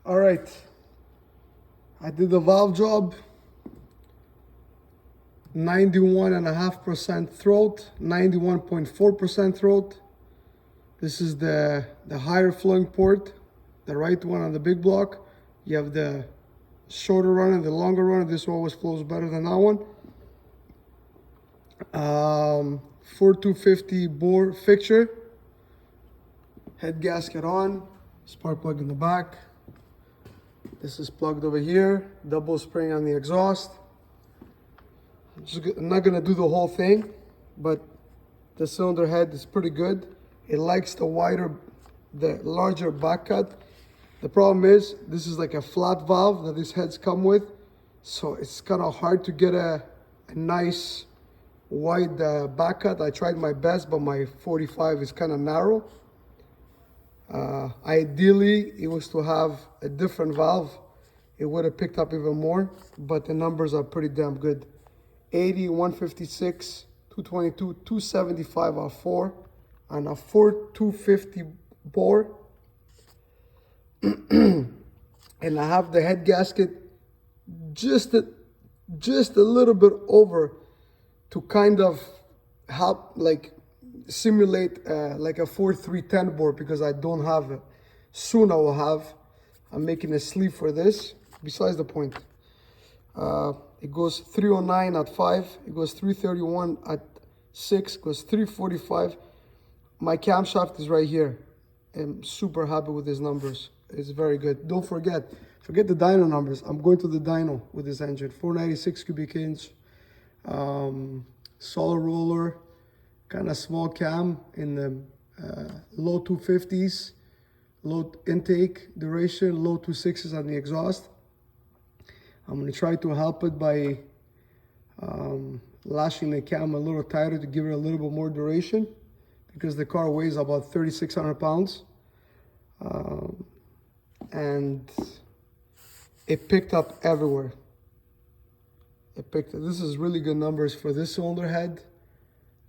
All right, I did the valve job. 91.5% throat, 91.4% throat. This is the higher flowing port, the right one on the big block. You have the shorter runner, the longer runner. This one always flows better than that one. 4250 bore fixture, head gasket on, spark plug in the back. This is plugged over here, double spring on the exhaust. I'm not gonna do the whole thing, but the cylinder head is pretty good. It likes the larger back cut. The problem is, this is like a flat valve that these heads come with, so it's kind of hard to get a nice wide back cut. I tried my best, but my 45 is kind of narrow. Ideally, it was to have a different valve. It would have picked up even more, but the numbers are pretty damn good. 80, 156, 222, 275 are 4, and a 4250 bore. And I have the head gasket just a little bit over to kind of help like simulate like a 4310 bore, because I don't have it. Soon I will have. I'm making a sleeve for this. Besides the point. It goes 309 at 5, it goes 331 at 6, goes 345. My camshaft is right here. I'm super happy with these numbers. It's very good. Don't forget the dyno numbers. I'm going to the dyno with this engine. 496 cubic inch, solid roller, kind of small cam in the low 250s, low intake duration, low 2.6s on the exhaust. I'm going to try to help it by lashing the cam a little tighter to give it a little bit more duration, because the car weighs about 3,600 pounds. And it picked up everywhere. This is really good numbers for this cylinder head.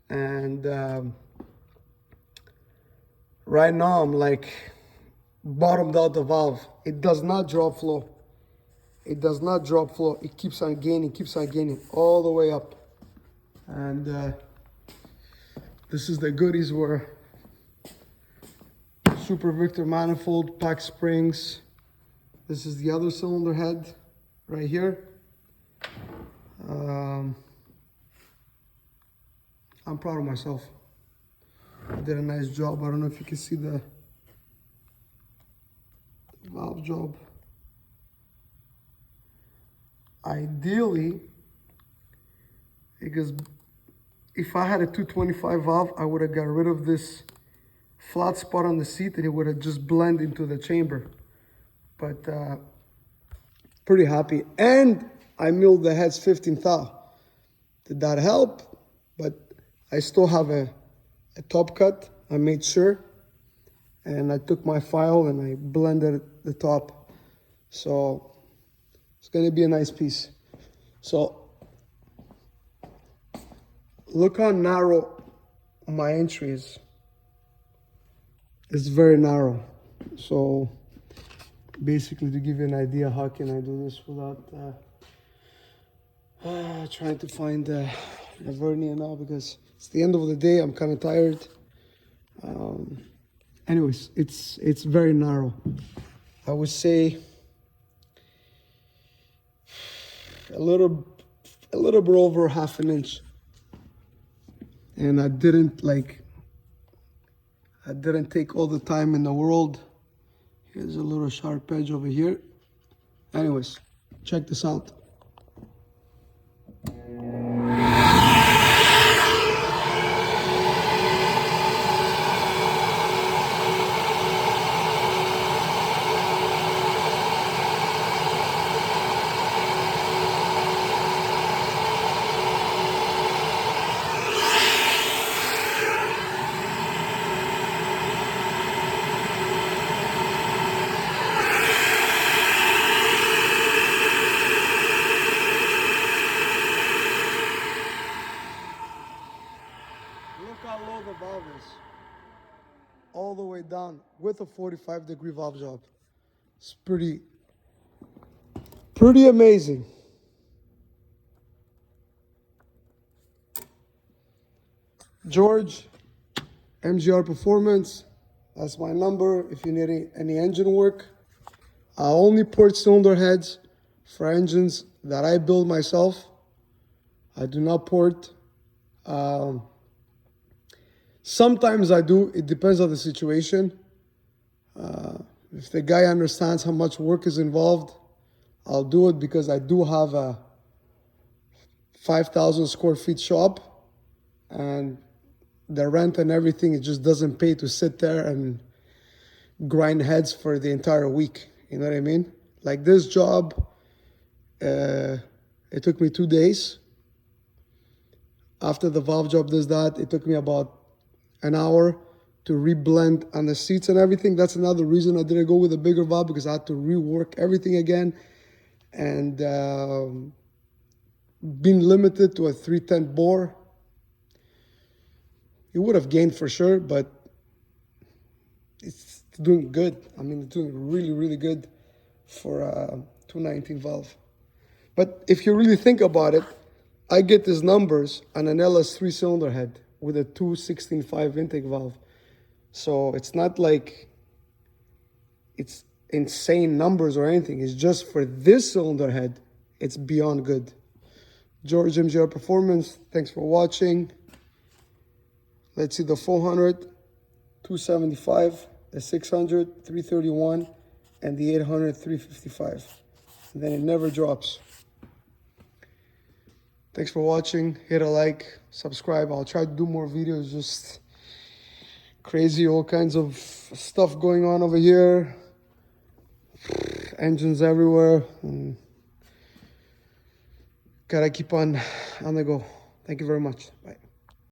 And right now I'm like bottomed out the valve. It does not drop flow. It does not drop flow. It keeps on gaining all the way up. And this is the goodies where Super Victor manifold, pack springs. This is the other cylinder head right here. I'm proud of myself. I did a nice job. I don't know if you can see the valve job. Ideally, because if I had a 225 valve, I would have got rid of this flat spot on the seat and it would have just blended into the chamber. But pretty happy. And I milled the heads 15 thou. Did that help? But I still have a top cut. I made sure. And I took my file and I blended the top. So it's going to be a nice piece. So look how narrow my entry is. It's very narrow. So basically, to give you an idea, how can I do this without trying to find the vernier now, because it's the end of the day. I'm kind of tired. Anyways, it's very narrow. I would say a little bit over half an inch. And I didn't take all the time in the world. Here's a little sharp edge over here. Anyways, check this out. Look how low the valve is. All the way down with a 45-degree valve job. It's pretty amazing. George, MGR Performance, that's my number if you need any engine work. I only port cylinder heads for engines that I build myself. I do not port. Sometimes I do, it depends on the situation. If the guy understands how much work is involved, I'll do it, because I do have a 5,000 square feet shop, and the rent and everything, it just doesn't pay to sit there and grind heads for the entire week. You know what I mean? Like this job, it took me 2 days. After the valve job does that, it took me about an hour to reblend on the seats and everything. That's another reason I didn't go with a bigger valve, because I had to rework everything again. And being limited to a 310 bore, it would have gained for sure, but it's doing good. I mean, it's doing really, really good for a 219 valve. But if you really think about it, I get these numbers on an LS3 cylinder head with a 216.5 intake valve. So it's not like it's insane numbers or anything. It's just for this cylinder head, it's beyond good. George, MGR Performance, thanks for watching. Let's see the 400, 275, the 600, 331, and the 800, 355. And then it never drops. Thanks for watching. Hit a like, subscribe. I'll try to do more videos. Just crazy, all kinds of stuff going on over here. Engines everywhere. And gotta keep on the go. Thank you very much. Bye.